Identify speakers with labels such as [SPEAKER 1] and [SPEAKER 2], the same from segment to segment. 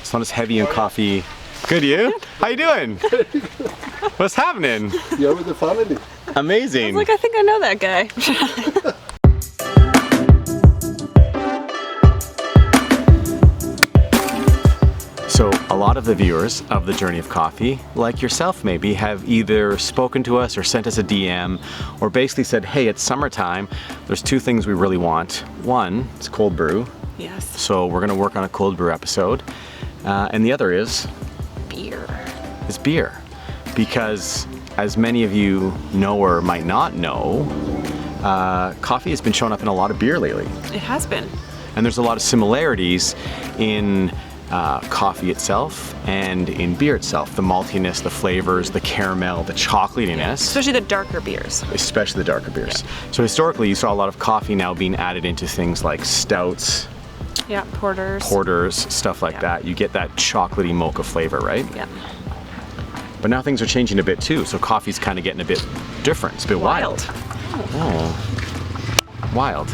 [SPEAKER 1] It's not as heavy in coffee. Good, you? How you doing? What's happening?
[SPEAKER 2] You're with the family.
[SPEAKER 1] Amazing.
[SPEAKER 3] I think I know that guy.
[SPEAKER 1] So a lot of the viewers of The Journey of Coffee, like yourself maybe, have either spoken to us or sent us a DM or basically said, hey, it's summertime. There's two things we really want. One, it's cold brew.
[SPEAKER 3] Yes.
[SPEAKER 1] So we're gonna work on a cold brew episode. And the other is?
[SPEAKER 3] Beer.
[SPEAKER 1] Is beer. Because as many of you know or might not know, coffee has been showing up in a lot of beer lately.
[SPEAKER 3] It has been.
[SPEAKER 1] And there's a lot of similarities in coffee itself and in beer itself. The maltiness, the flavors, the caramel, the chocolatiness.
[SPEAKER 3] Especially the darker beers.
[SPEAKER 1] Especially the darker beers. Yeah. So historically you saw a lot of coffee now being added into things like stouts.
[SPEAKER 3] Yeah, porters.
[SPEAKER 1] Porters, stuff like that. You get that chocolatey mocha flavor, right?
[SPEAKER 3] Yeah.
[SPEAKER 1] But now things are changing a bit too, so coffee's kind of getting a bit different. It's a bit wild. Oh. Wild.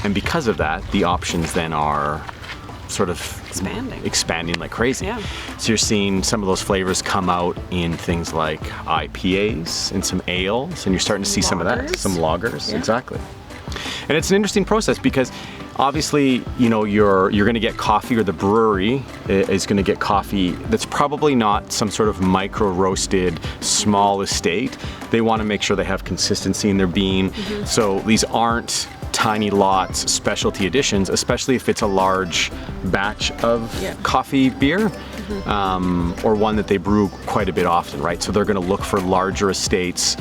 [SPEAKER 1] And because of that, the options then are sort of expanding like crazy.
[SPEAKER 3] Yeah.
[SPEAKER 1] So you're seeing some of those flavors come out in things like IPAs and some ales, and you're starting to see some of that, some lagers, exactly. And it's an interesting process because obviously, you know, you're going to get coffee, or the brewery is going to get coffee that's probably not some sort of micro roasted small estate. They want to make sure they have consistency in their bean. So these aren't tiny lots, specialty editions, especially if it's a large batch of coffee beer, or one that they brew quite a bit often, right? So they're going to look for larger estates,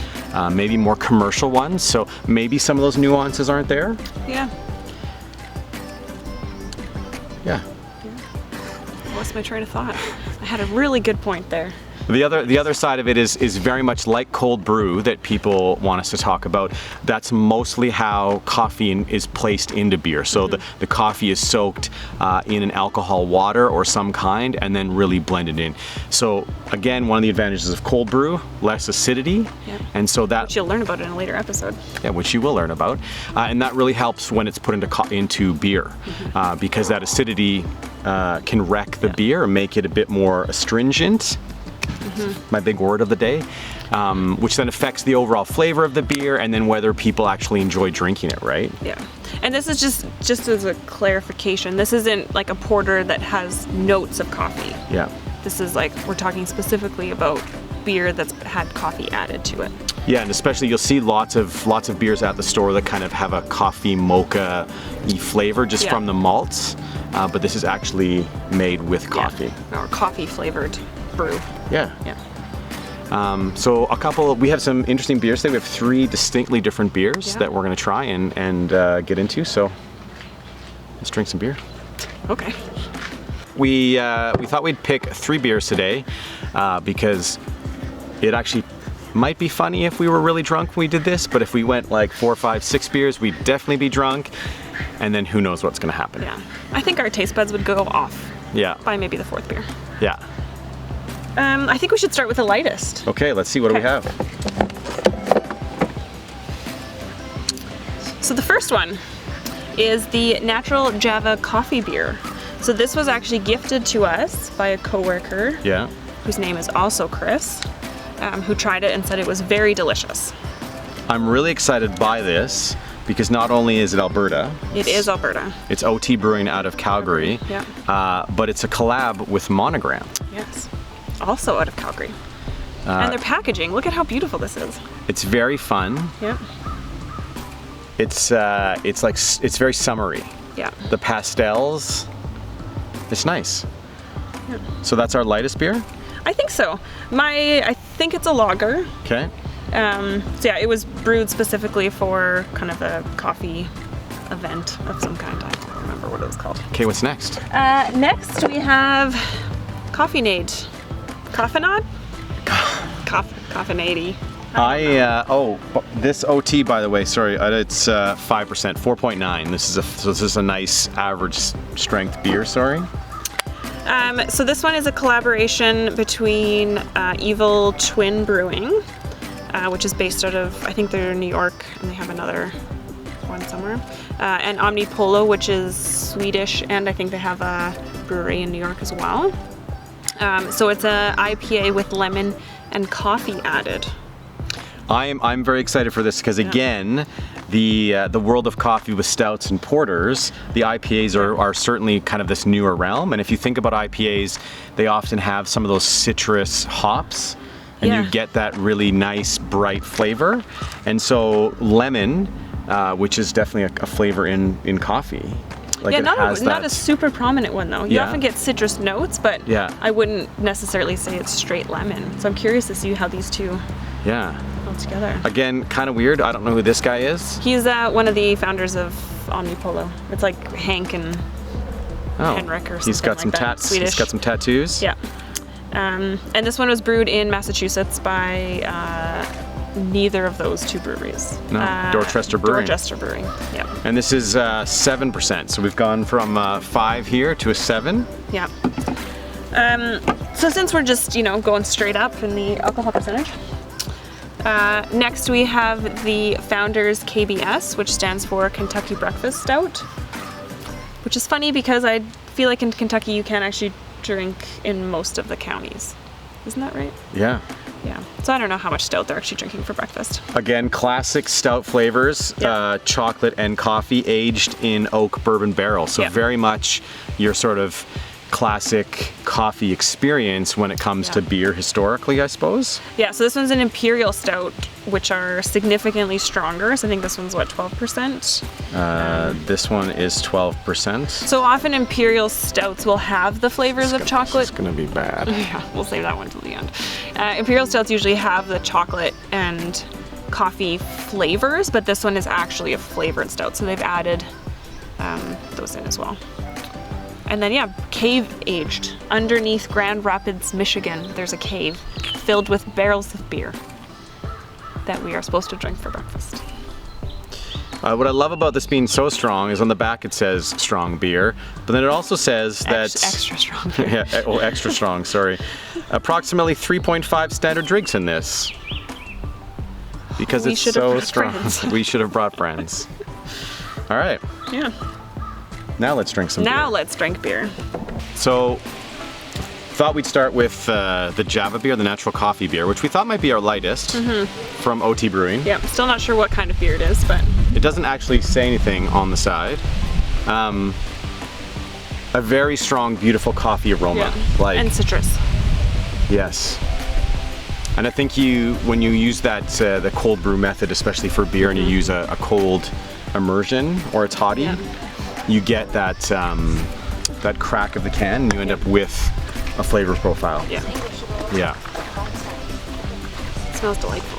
[SPEAKER 1] maybe more commercial ones. So maybe some of those nuances aren't there.
[SPEAKER 3] Yeah.
[SPEAKER 1] Yeah.
[SPEAKER 3] I lost my train of thought. I had a really good point there.
[SPEAKER 1] The other side of it is very much like cold brew that people want us to talk about. That's mostly how coffee is placed into beer. So the coffee is soaked in an alcohol water or some kind and then really blended in. So again, one of the advantages of cold brew, less acidity. And so that,
[SPEAKER 3] which you'll learn about in a later episode.
[SPEAKER 1] Yeah, which you will learn about. And that really helps when it's put into beer, because that acidity can wreck the beer and make it a bit more astringent. My big word of the day, which then affects the overall flavor of the beer and then whether people actually enjoy drinking it, right?
[SPEAKER 3] Yeah. And this is just as a clarification, this isn't like a porter that has notes of coffee.
[SPEAKER 1] Yeah.
[SPEAKER 3] This is like, we're talking specifically about beer that's had coffee added to it.
[SPEAKER 1] Yeah, and especially you'll see lots of beers at the store that kind of have a coffee mocha-y flavor just from the malts, but this is actually made with coffee.
[SPEAKER 3] Or coffee flavored brew.
[SPEAKER 1] Yeah.
[SPEAKER 3] Yeah.
[SPEAKER 1] So we have some interesting beers today. We have 3 distinctly different beers that we're going to try and get into. So let's drink some beer.
[SPEAKER 3] Okay.
[SPEAKER 1] We thought we'd pick 3 beers today because it actually might be funny if we were really drunk when we did this, but if we went like 4, 5, 6 beers, we'd definitely be drunk, and then who knows what's going to happen.
[SPEAKER 3] Yeah. I think our taste buds would go off.
[SPEAKER 1] Yeah.
[SPEAKER 3] By maybe the 4th beer.
[SPEAKER 1] Yeah.
[SPEAKER 3] I think we should start with the lightest.
[SPEAKER 1] Okay, let's see. What do we have?
[SPEAKER 3] So the first one is the Natural Java Coffee Beer. So this was actually gifted to us by a coworker.
[SPEAKER 1] Yeah.
[SPEAKER 3] Whose name is also Chris, who tried it and said it was very delicious.
[SPEAKER 1] I'm really excited by this because not only is it Alberta.
[SPEAKER 3] It is Alberta.
[SPEAKER 1] It's OT Brewing out of Calgary.
[SPEAKER 3] Yeah.
[SPEAKER 1] But it's a collab with Monogram.
[SPEAKER 3] Yes. Also out of Calgary. And their packaging, look at how beautiful this is.
[SPEAKER 1] It's very fun.
[SPEAKER 3] Yeah.
[SPEAKER 1] It's very summery.
[SPEAKER 3] Yeah.
[SPEAKER 1] The pastels, it's nice.
[SPEAKER 3] Yeah.
[SPEAKER 1] So that's our lightest beer?
[SPEAKER 3] I think so. I think it's a lager.
[SPEAKER 1] Okay.
[SPEAKER 3] So yeah, it was brewed specifically for kind of a coffee event of some kind. I don't remember what it was called.
[SPEAKER 1] Okay, what's next?
[SPEAKER 3] Next we have Coffeenade. Coffinade? Coffinade.
[SPEAKER 1] This OT, by the way, sorry, it's 5%, 4.9. This is a nice average strength beer, sorry.
[SPEAKER 3] So this one is a collaboration between Evil Twin Brewing, which is based out of, I think they're New York, and they have another one around somewhere. And Omnipolo, which is Swedish, and I think they have a brewery in New York as well. So it's a IPA with lemon and coffee added.
[SPEAKER 1] I'm very excited for this because again, the world of coffee with stouts and porters, the IPAs are certainly kind of this newer realm. And if you think about IPAs, they often have some of those citrus hops, and you get that really nice bright flavor. And so lemon, which is definitely a flavor in coffee. Like
[SPEAKER 3] not a super prominent one though. You often get citrus notes, but I wouldn't necessarily say it's straight lemon. So I'm curious to see how these two go together.
[SPEAKER 1] Again, kind of weird. I don't know who this guy is.
[SPEAKER 3] He's one of the founders of Omnipolo. It's like Hank and Henrik or something.
[SPEAKER 1] He's got some tats. He's got some tattoos.
[SPEAKER 3] Yeah. And this one was brewed in Massachusetts by neither of those two breweries.
[SPEAKER 1] No, Dorchester Brewing.
[SPEAKER 3] Dorchester Brewing, yeah.
[SPEAKER 1] And this is 7%, so we've gone from 5 here to a 7.
[SPEAKER 3] Yeah. So since we're just, going straight up in the alcohol percentage, next we have the Founders KBS, which stands for Kentucky Breakfast Stout, which is funny because I feel like in Kentucky you can't actually drink in most of the counties. Isn't that right?
[SPEAKER 1] Yeah.
[SPEAKER 3] Yeah. So I don't know how much stout they're actually drinking for breakfast.
[SPEAKER 1] Again, classic stout flavors, chocolate and coffee, aged in oak bourbon barrel. So very much your sort of classic coffee experience when it comes to beer historically, I suppose. Yeah,
[SPEAKER 3] so this one's an imperial stout, which are significantly stronger. So I think this one's what, 12%?
[SPEAKER 1] This one is 12%.
[SPEAKER 3] So often imperial stouts will have the flavors of chocolate.
[SPEAKER 1] It's gonna be bad.
[SPEAKER 3] Yeah, we'll save that one till the end. Imperial stouts usually have the chocolate and coffee flavors, but this one is actually a flavored stout. So they've added those in as well. And then, cave aged. Underneath Grand Rapids, Michigan, there's a cave filled with barrels of beer that we are supposed to drink for breakfast.
[SPEAKER 1] What I love about this being so strong is on the back it says strong beer, but then it also says that...
[SPEAKER 3] Extra strong beer.
[SPEAKER 1] Extra strong, sorry. Approximately 3.5 standard drinks in this. Because it's so strong. We should have brought friends. All right.
[SPEAKER 3] Yeah.
[SPEAKER 1] Now let's drink some beer.
[SPEAKER 3] Now let's drink beer.
[SPEAKER 1] So, thought we'd start with the Java beer, the natural coffee beer, which we thought might be our lightest from OT Brewing.
[SPEAKER 3] Yeah, still not sure what kind of beer it is, but...
[SPEAKER 1] It doesn't actually say anything on the side. A very strong, beautiful coffee aroma.
[SPEAKER 3] Yeah. And citrus.
[SPEAKER 1] Yes. And I think when you use that, the cold brew method, especially for beer, and you use a cold immersion or a toddy, you get that that crack of the can, and you end up with a flavor profile.
[SPEAKER 3] Yeah.
[SPEAKER 1] Yeah.
[SPEAKER 3] It smells delightful.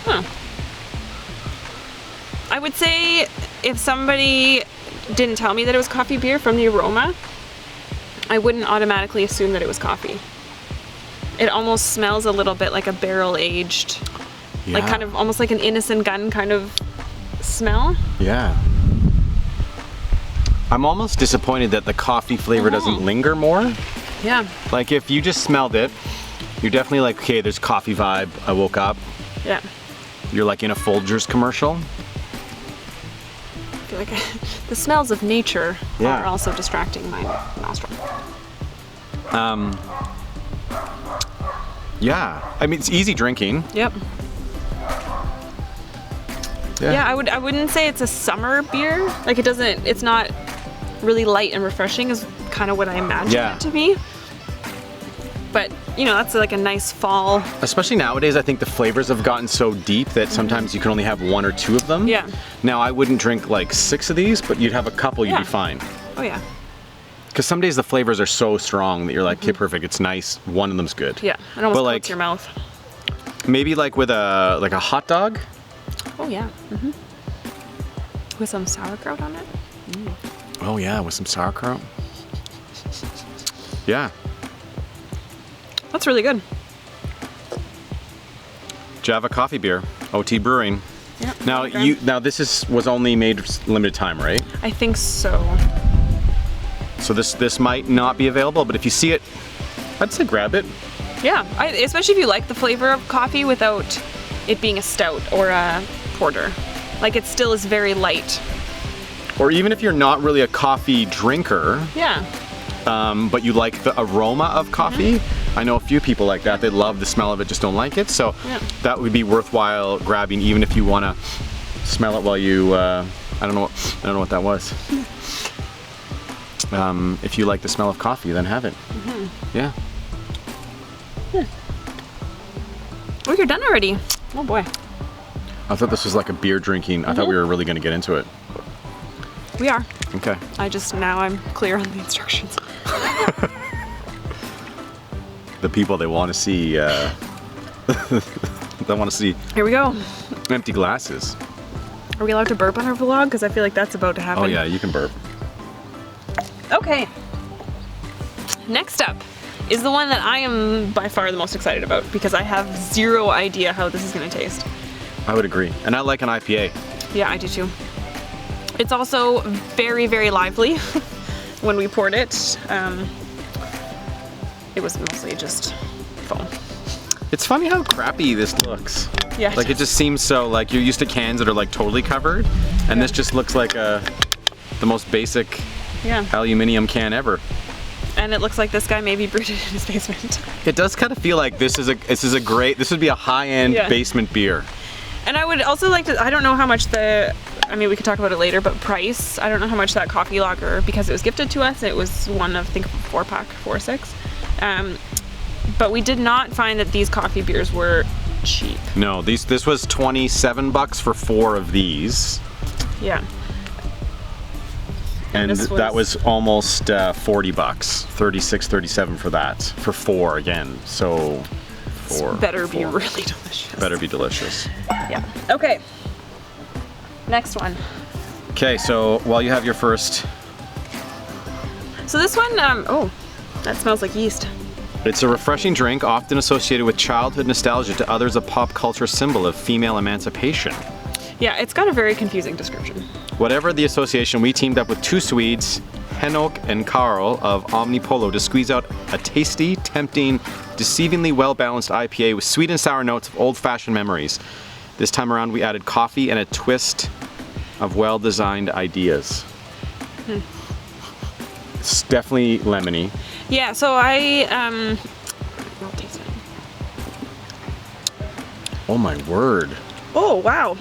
[SPEAKER 3] Huh. I would say if somebody didn't tell me that it was coffee beer from the aroma, I wouldn't automatically assume that it was coffee. It almost smells a little bit like a barrel aged. Yeah. Like kind of almost like an innocent gun kind of smell.
[SPEAKER 1] Yeah. I'm almost disappointed that the coffee flavor doesn't linger more.
[SPEAKER 3] Yeah.
[SPEAKER 1] Like if you just smelled it, you're definitely like, okay, there's coffee vibe. I woke up.
[SPEAKER 3] Yeah.
[SPEAKER 1] You're like in a Folgers commercial.
[SPEAKER 3] I feel like the smells of nature are also distracting my nostril.
[SPEAKER 1] Yeah. I mean, it's easy drinking.
[SPEAKER 3] Yep. Yeah, I wouldn't say it's a summer beer. Like it's not really light and refreshing is kind of what I imagine it to be. But, that's like a nice fall.
[SPEAKER 1] Especially nowadays, I think the flavors have gotten so deep that sometimes you can only have 1 or 2 of them.
[SPEAKER 3] Yeah.
[SPEAKER 1] Now, I wouldn't drink like 6 of these, but you'd have a couple, you'd be fine.
[SPEAKER 3] Oh, yeah.
[SPEAKER 1] Because some days the flavors are so strong that you're like, okay, perfect, it's nice. One of them's good.
[SPEAKER 3] Yeah, it almost coats your mouth.
[SPEAKER 1] Maybe like with a hot dog.
[SPEAKER 3] Oh yeah. With some sauerkraut on it.
[SPEAKER 1] Oh yeah, with some sauerkraut. Yeah.
[SPEAKER 3] That's really good.
[SPEAKER 1] Java coffee beer, OT Brewing.
[SPEAKER 3] Yep.
[SPEAKER 1] Now this was only made limited time, right?
[SPEAKER 3] I think so.
[SPEAKER 1] So this might not be available, but if you see it, I'd say grab it.
[SPEAKER 3] Yeah, especially if you like the flavor of coffee without it being a stout or a porter. Like it still is very light.
[SPEAKER 1] Or even if you're not really a coffee drinker,
[SPEAKER 3] Yeah.
[SPEAKER 1] but you like the aroma of coffee. I know a few people like that. They love the smell of it, just don't like it. So
[SPEAKER 3] Yeah.
[SPEAKER 1] that would be worthwhile grabbing, even if you want to smell it while you. I don't know what that was. If you like the smell of coffee, then have it. Yeah.
[SPEAKER 3] Oh, you're done already. Oh boy.
[SPEAKER 1] I thought this was like a beer drinking. I thought we were really going to get into it.
[SPEAKER 3] We are.
[SPEAKER 1] Okay.
[SPEAKER 3] Now I'm clear on the instructions.
[SPEAKER 1] The people they want to see. They want to see
[SPEAKER 3] Here we go.
[SPEAKER 1] empty glasses.
[SPEAKER 3] Are we allowed to burp on our vlog? Because I feel like that's about to happen.
[SPEAKER 1] Oh yeah, you can burp.
[SPEAKER 3] Okay. Next up is the one that I am by far the most excited about because I have zero idea how this is going to taste.
[SPEAKER 1] I would agree, and I like an IPA.
[SPEAKER 3] Yeah, I do too. It's also very, very lively. When we poured it, it was mostly just foam.
[SPEAKER 1] It's funny how crappy this looks.
[SPEAKER 3] Yeah.
[SPEAKER 1] Like it just seems so like you're used to cans that are like totally covered, and this just looks like the most basic
[SPEAKER 3] Yeah.
[SPEAKER 1] aluminium can ever.
[SPEAKER 3] And it looks like this guy maybe brewed it in his basement.
[SPEAKER 1] It does kind of feel like this would be a high-end
[SPEAKER 3] Yeah.
[SPEAKER 1] basement beer.
[SPEAKER 3] And I would also like to, I don't know how much I mean, we could talk about it later, but price, I don't know how much that coffee lager, because it was gifted to us, it was one of, I think, 4-pack, 4 or 6. But we did not find that these coffee beers were cheap.
[SPEAKER 1] No, this was $27 for 4 of these.
[SPEAKER 3] Yeah.
[SPEAKER 1] And
[SPEAKER 3] this
[SPEAKER 1] that was almost $40, 36, 37 for that, for 4 again. So, 4.
[SPEAKER 3] Better be
[SPEAKER 1] 4.
[SPEAKER 3] really delicious.
[SPEAKER 1] Better be delicious.
[SPEAKER 3] Yeah. Okay. Next one.
[SPEAKER 1] Okay, so while you have your first,
[SPEAKER 3] So this one, oh, that smells like yeast.
[SPEAKER 1] it's a refreshing drink often associated with childhood nostalgia, to others a pop culture symbol of female emancipation.
[SPEAKER 3] Yeah, it's got a very confusing description.
[SPEAKER 1] Whatever the association, we teamed up with 2 Swedes, Henok and Karl of Omnipolo, to squeeze out a tasty, tempting, deceivingly well-balanced IPA with sweet and sour notes of old-fashioned memories. This time around, we added coffee and a twist of well-designed ideas. It's definitely lemony.
[SPEAKER 3] Yeah, so I'll taste it.
[SPEAKER 1] Oh my word.
[SPEAKER 3] Oh, wow.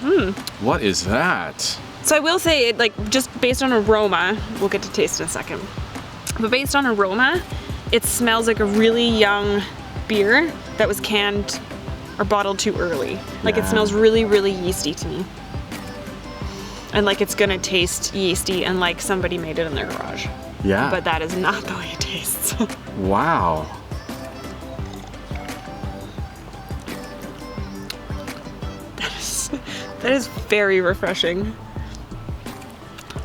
[SPEAKER 1] What is that?
[SPEAKER 3] So I will say, like, just based on aroma, we'll get to taste in a second. But based on aroma, it smells like a really young beer that was canned or bottled too early. Like, it
[SPEAKER 1] Yeah.
[SPEAKER 3] smells really, really yeasty to me. And like it's gonna taste yeasty and like somebody made it in their garage.
[SPEAKER 1] Yeah.
[SPEAKER 3] But that is not the way it tastes.
[SPEAKER 1] Wow.
[SPEAKER 3] That is very refreshing.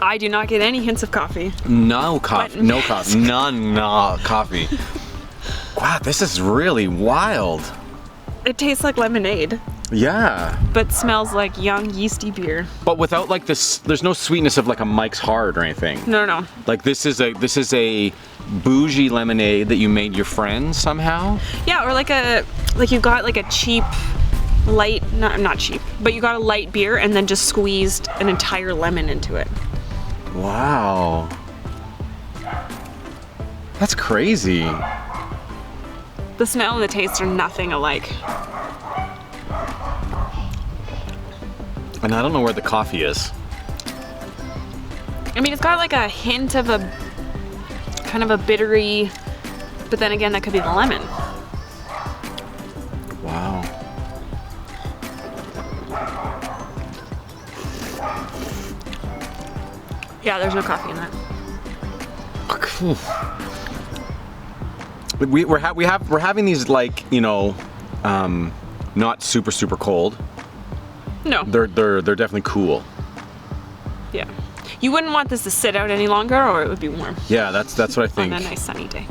[SPEAKER 3] I do not get any hints of coffee.
[SPEAKER 1] No coffee.
[SPEAKER 3] But-
[SPEAKER 1] No coffee. None. No coffee. Wow, this is really wild.
[SPEAKER 3] It tastes like lemonade,
[SPEAKER 1] Yeah.
[SPEAKER 3] but smells like young yeasty beer.
[SPEAKER 1] But without like this, there's no sweetness of like a Mike's Hard or anything.
[SPEAKER 3] No, no.
[SPEAKER 1] Like this is a bougie lemonade that you made your friend somehow.
[SPEAKER 3] Yeah, or like you got like a cheap, light, not cheap, but you got a light beer and then just squeezed an entire lemon into it.
[SPEAKER 1] Wow. That's crazy.
[SPEAKER 3] The smell and the taste are nothing alike.
[SPEAKER 1] And I don't know where the coffee is.
[SPEAKER 3] I mean, it's got like a hint of a kind of a bittery, but then again, that could be the lemon.
[SPEAKER 1] Wow.
[SPEAKER 3] Yeah, there's no coffee in that.
[SPEAKER 1] We're having these like, you know, not super cold.
[SPEAKER 3] No.
[SPEAKER 1] They're definitely cool.
[SPEAKER 3] Yeah. You wouldn't want this to sit out any longer, or it would be warm
[SPEAKER 1] Yeah, that's what I think.
[SPEAKER 3] on a nice sunny day.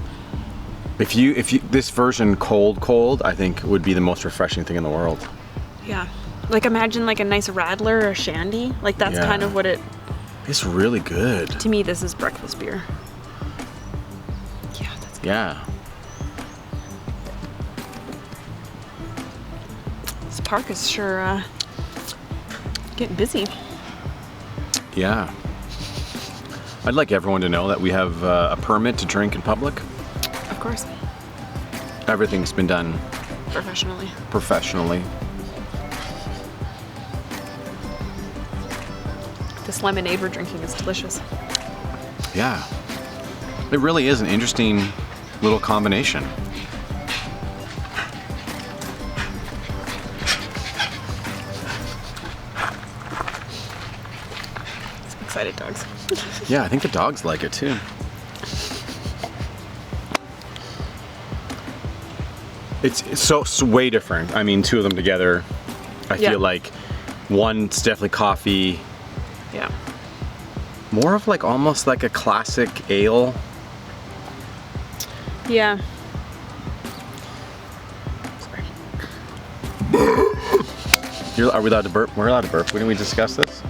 [SPEAKER 1] If you this version cold, I think would be the most refreshing thing in the world.
[SPEAKER 3] Yeah. Like imagine like a nice radler or shandy. Like that's
[SPEAKER 1] Yeah.
[SPEAKER 3] kind of what it.
[SPEAKER 1] It's really good.
[SPEAKER 3] To me, this is breakfast beer. Yeah, that's good.
[SPEAKER 1] Yeah.
[SPEAKER 3] This park is sure getting busy.
[SPEAKER 1] Yeah. I'd like everyone to know that we have a permit to drink in public.
[SPEAKER 3] Of course.
[SPEAKER 1] Everything's been done
[SPEAKER 3] Professionally. This lemonade we're drinking is delicious.
[SPEAKER 1] Yeah. It really is an interesting little combination.
[SPEAKER 3] Some excited dogs.
[SPEAKER 1] Yeah, I think the dogs like it too. It's so way different. I mean, two of them together, I feel like one's definitely coffee.
[SPEAKER 3] Yeah.
[SPEAKER 1] More of like almost like a classic ale.
[SPEAKER 3] Yeah.
[SPEAKER 1] Are we allowed to burp? We're allowed to burp. Didn't we discuss this?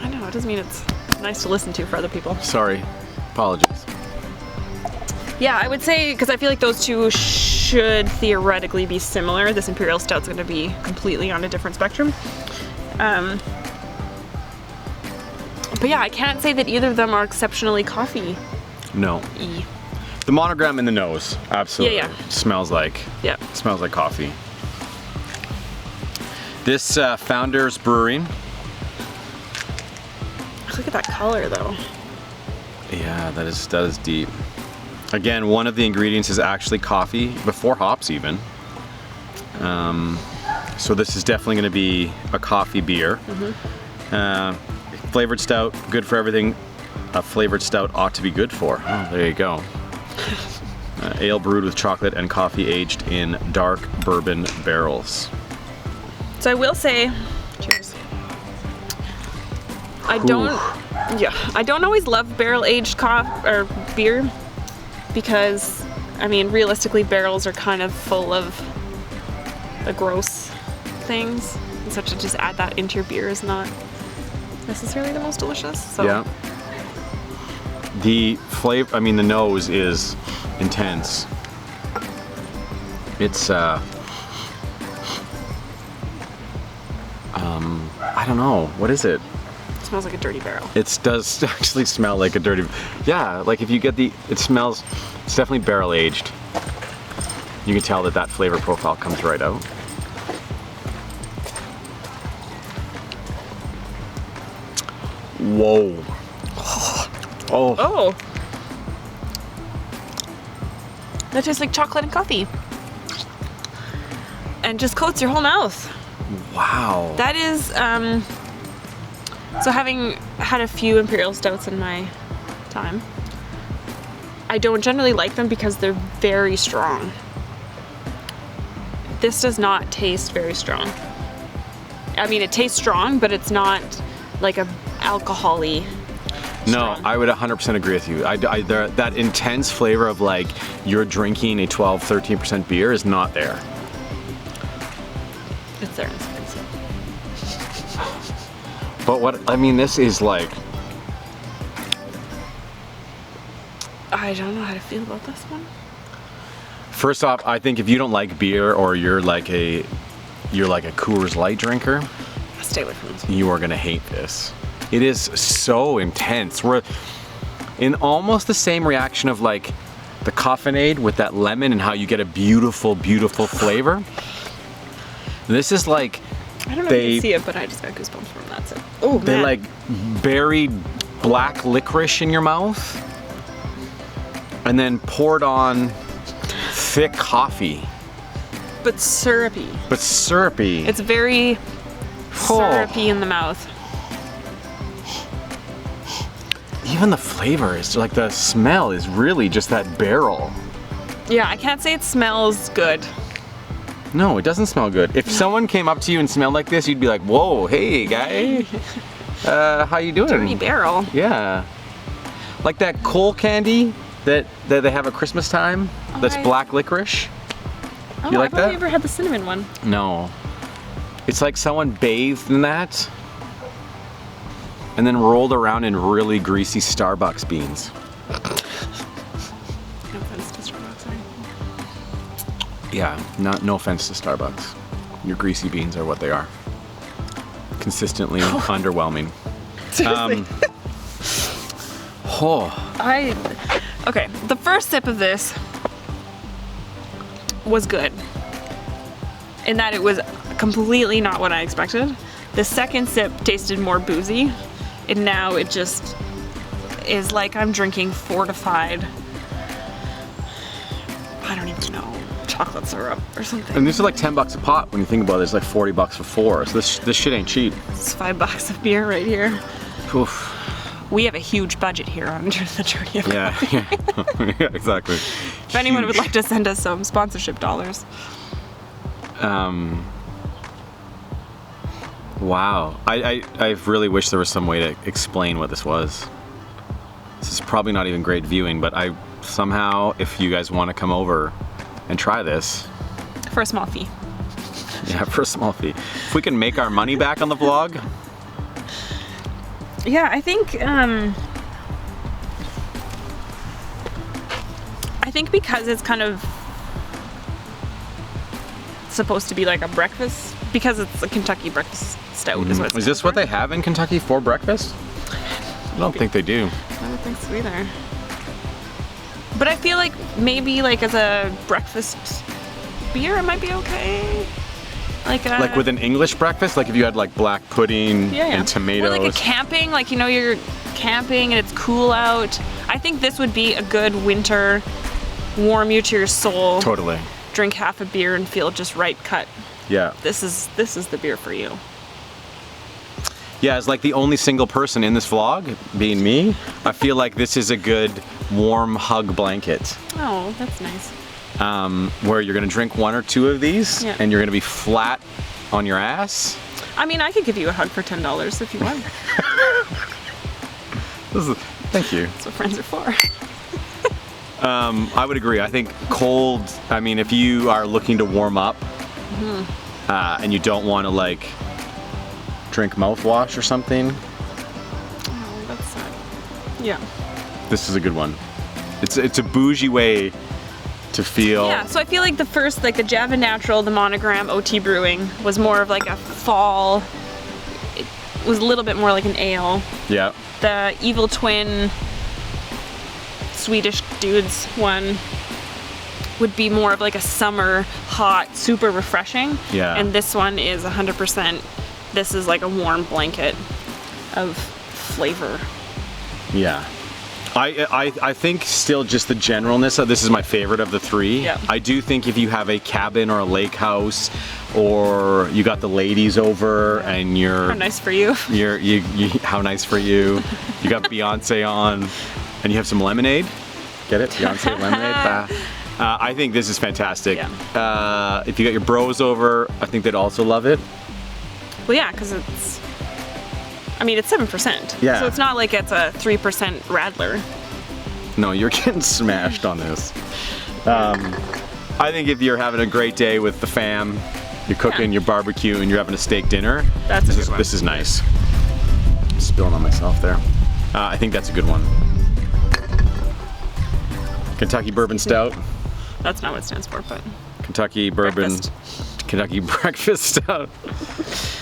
[SPEAKER 3] I know, it doesn't mean it's nice to listen to for other people.
[SPEAKER 1] Sorry. Apologies.
[SPEAKER 3] Yeah, I would say, because I feel like those two should theoretically be similar. This Imperial Stout's going to be completely on a different spectrum. But yeah, I can't say that either of them are exceptionally coffee-y.
[SPEAKER 1] No. The monogram in the nose, absolutely.
[SPEAKER 3] Yeah.
[SPEAKER 1] Smells like coffee. This Founders Brewery.
[SPEAKER 3] Look at that color, though.
[SPEAKER 1] Yeah, that is deep. Again, one of the ingredients is actually coffee, before hops even. So this is definitely going to be a coffee beer. Flavored stout, good for everything a flavored stout ought to be good for. Oh, there you go. Ale brewed with chocolate and coffee, aged in dark bourbon barrels.
[SPEAKER 3] So I will say, cheers. I don't always love barrel-aged beer because, I mean, realistically, barrels are kind of full of the gross things, and so to just add that into your beer is not necessarily the most delicious. So.
[SPEAKER 1] Yeah. The flavor, I mean, the nose is intense. It's I don't know, what is it?
[SPEAKER 3] It smells like a dirty barrel.
[SPEAKER 1] It does actually smell like a dirty, yeah, like if you get it's definitely barrel aged. You can tell that flavor profile comes right out. Whoa. Oh.
[SPEAKER 3] That tastes like chocolate and coffee. And just coats your whole mouth.
[SPEAKER 1] Wow.
[SPEAKER 3] That is, so having had a few Imperial Stouts in my time, I don't generally like them because they're very strong. This does not taste very strong. I mean, it tastes strong, but it's not like a alcohol-y.
[SPEAKER 1] No, I would 100% agree with you. That intense flavor of like you're drinking a 12, 13% beer is not there.
[SPEAKER 3] It's there in spice.
[SPEAKER 1] But this is like,
[SPEAKER 3] I don't know how to feel about this one.
[SPEAKER 1] First off, I think if you don't like beer or you're like a Coors Light drinker,
[SPEAKER 3] Stay away from this one.
[SPEAKER 1] You are gonna hate this. It is so intense. We're in almost the same reaction of like the Coffinade with that lemon and how you get a beautiful, beautiful flavor. This is like,
[SPEAKER 3] I don't know if you can see it, but I just got goosebumps from that. So, oh man.
[SPEAKER 1] They like buried black licorice in your mouth and then poured on thick coffee.
[SPEAKER 3] But syrupy.
[SPEAKER 1] It's
[SPEAKER 3] very syrupy in the mouth.
[SPEAKER 1] Even the flavor is like, the smell is really just that barrel.
[SPEAKER 3] Yeah, I can't say it smells good.
[SPEAKER 1] No, it doesn't smell good. If someone came up to you and smelled like this, you'd be like, whoa, hey guy, how you doing?
[SPEAKER 3] Dirty barrel.
[SPEAKER 1] Yeah. Like that coal candy that they have at Christmas time, that's black licorice.
[SPEAKER 3] Oh,
[SPEAKER 1] You like
[SPEAKER 3] I've only
[SPEAKER 1] that?
[SPEAKER 3] ever had the cinnamon one.
[SPEAKER 1] No. It's like someone bathed in that and then rolled around in really greasy Starbucks beans.
[SPEAKER 3] No offense to Starbucks.
[SPEAKER 1] Yeah, no offense to Starbucks. Your greasy beans are what they are. Consistently underwhelming.
[SPEAKER 3] Seriously.
[SPEAKER 1] Oh,
[SPEAKER 3] Okay, the first sip of this was good. In that it was completely not what I expected. The second sip tasted more boozy, and now it just is like I'm drinking fortified, I don't even know, chocolate syrup or something.
[SPEAKER 1] and these are like $10 a pop when you think about it. It's like $40 for 4. So this shit ain't cheap.
[SPEAKER 3] It's $5 of beer right here.
[SPEAKER 1] Oof.
[SPEAKER 3] We have a huge budget here on the Journey of Coffee.
[SPEAKER 1] Yeah, yeah, exactly.
[SPEAKER 3] If anyone would like to send us some sponsorship dollars.
[SPEAKER 1] Wow. I really wish there was some way to explain what this was. This is probably not even great viewing, but I somehow, if you guys want to come over and try this.
[SPEAKER 3] For a small fee.
[SPEAKER 1] Yeah, for a small fee. If we can make our money back on the vlog.
[SPEAKER 3] Yeah, I think because it's kind of supposed to be like a breakfast, because it's a Kentucky breakfast stout is what it's
[SPEAKER 1] Is this what they have in Kentucky for breakfast? I don't think they do.
[SPEAKER 3] I don't think so either. But I feel like maybe like as a breakfast beer it might be okay.
[SPEAKER 1] Like with an English breakfast, like if you had like black pudding and tomatoes.
[SPEAKER 3] Or like a camping, like you know you're camping and it's cool out. I think this would be a good winter, warm you to your soul.
[SPEAKER 1] Totally.
[SPEAKER 3] Drink half a beer and feel just right cut.
[SPEAKER 1] Yeah.
[SPEAKER 3] This is the beer for you.
[SPEAKER 1] Yeah, as like the only single person in this vlog, being me, I feel like this is a good warm hug blanket.
[SPEAKER 3] Oh, that's nice.
[SPEAKER 1] Where you're gonna drink 1 or 2 of these and you're gonna be flat on your ass.
[SPEAKER 3] I mean, I could give you a hug for $10 if you want.
[SPEAKER 1] Thank you.
[SPEAKER 3] That's what friends are for.
[SPEAKER 1] I would agree. I think cold, I mean, if you are looking to warm up and you don't want to like drink mouthwash or something.
[SPEAKER 3] Oh, that's sad. Yeah.
[SPEAKER 1] This is a good one. It's a bougie way to feel.
[SPEAKER 3] Yeah, so I feel like the first, like the Java Natural, the Monogram, OT Brewing was more of like a fall, it was a little bit more like an ale.
[SPEAKER 1] Yeah.
[SPEAKER 3] The Evil Twin Swedish dudes one would be more of like a summer, hot, super refreshing.
[SPEAKER 1] Yeah.
[SPEAKER 3] And this one is 100%, this is like a warm blanket of flavor.
[SPEAKER 1] Yeah. I think still just the generalness of this is my favorite of the 3.
[SPEAKER 3] Yeah.
[SPEAKER 1] I do think if you have a cabin or a lake house, or you got the ladies over and you're
[SPEAKER 3] How nice for you.
[SPEAKER 1] you how nice for you. You got Beyonce on and you have some lemonade. Get it? Beyonce lemonade. I think this is fantastic.
[SPEAKER 3] Yeah.
[SPEAKER 1] If you got your bros over, I think they'd also love it.
[SPEAKER 3] Well, yeah, because it's 7%.
[SPEAKER 1] Yeah.
[SPEAKER 3] So it's not like it's a 3% Radler.
[SPEAKER 1] No, you're getting smashed on this. I think if you're having a great day with the fam, you're cooking, you're barbecuing, and you're having a steak dinner,
[SPEAKER 3] That's a good one.
[SPEAKER 1] This is nice. Spilling on myself there. I think that's a good one. Kentucky Bourbon Stout.
[SPEAKER 3] That's not what it stands for, but
[SPEAKER 1] Kentucky Bourbon.
[SPEAKER 3] breakfast.
[SPEAKER 1] Kentucky Breakfast Stout.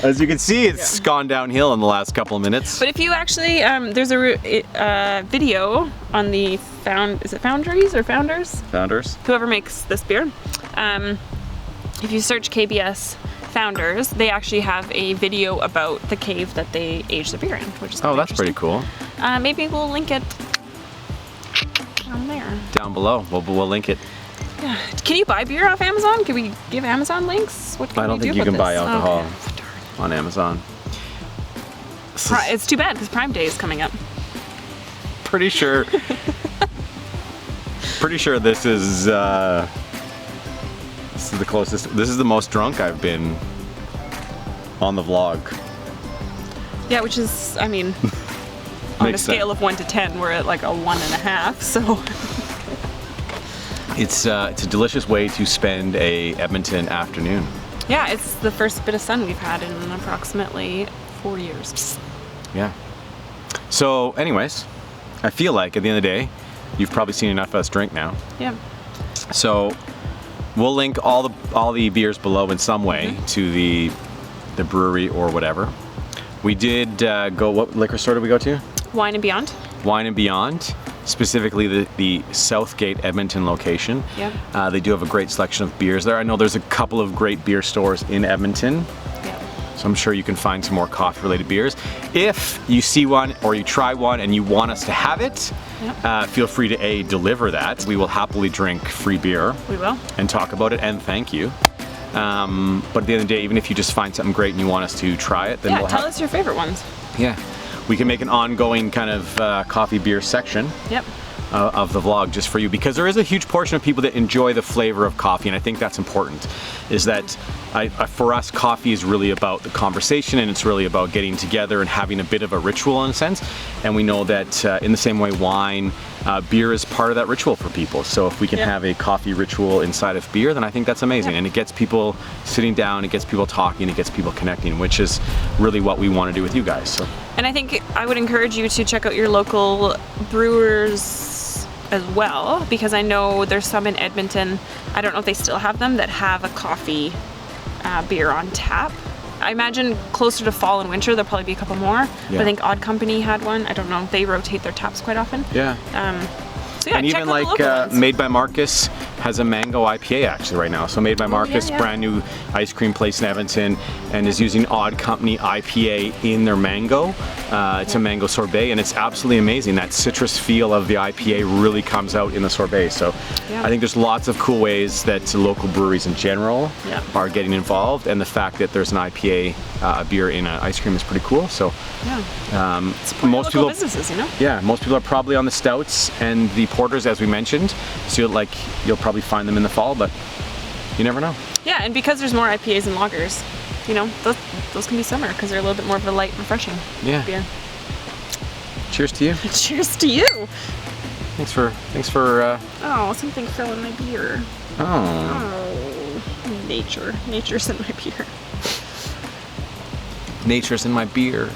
[SPEAKER 1] As you can see, it's gone downhill in the last couple of minutes.
[SPEAKER 3] But if you actually, there's a video on the is it Foundries or Founders?
[SPEAKER 1] Founders.
[SPEAKER 3] Whoever makes this beer. If you search KBS Founders, they actually have a video about the cave that they aged the beer in, which is
[SPEAKER 1] Oh,
[SPEAKER 3] kinda
[SPEAKER 1] that's pretty
[SPEAKER 3] interesting.
[SPEAKER 1] cool.
[SPEAKER 3] Maybe we'll link it down there.
[SPEAKER 1] Down below, we'll link it.
[SPEAKER 3] Yeah. Can you buy beer off Amazon? Can we give Amazon links? What can
[SPEAKER 1] I don't
[SPEAKER 3] we
[SPEAKER 1] think
[SPEAKER 3] do
[SPEAKER 1] you can
[SPEAKER 3] about
[SPEAKER 1] buy
[SPEAKER 3] this?
[SPEAKER 1] alcohol
[SPEAKER 3] Okay. Darn.
[SPEAKER 1] on Amazon.
[SPEAKER 3] It's too bad because Prime Day is coming up.
[SPEAKER 1] Pretty sure. Pretty sure this is the closest. This is the most drunk I've been on the vlog.
[SPEAKER 3] Yeah, which is, on a
[SPEAKER 1] Makes
[SPEAKER 3] scale of 1 to 10, we're at like a 1.5. So
[SPEAKER 1] It's a delicious way to spend a Edmonton afternoon.
[SPEAKER 3] yeah, it's the first bit of sun we've had in approximately 4 years.
[SPEAKER 1] Yeah. So, anyways, I feel like at the end of the day, you've probably seen enough of us drink now.
[SPEAKER 3] Yeah.
[SPEAKER 1] So, We'll link all the beers below in some way to the brewery or whatever. We did go. What liquor store did we go to?
[SPEAKER 3] Wine and Beyond.
[SPEAKER 1] Wine and Beyond, specifically the Southgate Edmonton location.
[SPEAKER 3] Yeah.
[SPEAKER 1] They do have a great selection of beers there. I know there's a couple of great beer stores in Edmonton. So I'm sure you can find some more coffee-related beers. If you see one or you try one and you want us to have it, feel free to deliver that. We will happily drink free beer.
[SPEAKER 3] We will.
[SPEAKER 1] And talk about it and thank you. But at the end of the day, even if you just find something great and you want us to try it, then we'll
[SPEAKER 3] tell us your favorite ones.
[SPEAKER 1] Yeah. We can make an ongoing kind of coffee beer section.
[SPEAKER 3] Yep.
[SPEAKER 1] Of the vlog just for you, because there is a huge portion of people that enjoy the flavor of coffee, and I think that's important. Is that for us, coffee is really about the conversation, and it's really about getting together and having a bit of a ritual in a sense. And we know that in the same way, wine, beer is part of that ritual for people. So if we can have a coffee ritual inside of beer, then I think that's amazing, and it gets people sitting down, it gets people talking, it gets people connecting, which is really what we want to do with you guys. So.
[SPEAKER 3] And I think I would encourage you to check out your local brewers as well, because I know there's some in Edmonton, I don't know if they still have them, that have a coffee beer on tap. I imagine closer to fall and winter there'll probably be a couple more. But I think Odd Company had one. I don't know, they rotate their taps quite often.
[SPEAKER 1] Yeah.
[SPEAKER 3] So yeah,
[SPEAKER 1] and
[SPEAKER 3] check
[SPEAKER 1] even
[SPEAKER 3] out the
[SPEAKER 1] like
[SPEAKER 3] local ones.
[SPEAKER 1] Made by Marcus has a mango IPA actually right now. So Made by Marcus, brand new ice cream place in Edmonton, and is using Odd Company IPA in their mango. It's a mango sorbet, and it's absolutely amazing. That citrus feel of the IPA really comes out in the sorbet. So I think there's lots of cool ways that local breweries in general are getting involved, and the fact that there's an IPA beer in an ice cream is pretty cool. So most people,
[SPEAKER 3] businesses, you know?
[SPEAKER 1] Yeah, most people are probably on the stouts and the porters, as we mentioned. So you'll probably find them in the fall, but you never know.
[SPEAKER 3] Yeah, and because there's more IPAs and lagers, you know, those can be summer because they're a little bit more of a light, refreshing beer. Cheers to you. Cheers to you.
[SPEAKER 1] Thanks for.
[SPEAKER 3] Oh, something fell in my beer.
[SPEAKER 1] Oh.
[SPEAKER 3] Nature's in my beer.
[SPEAKER 1] Nature's in my beer.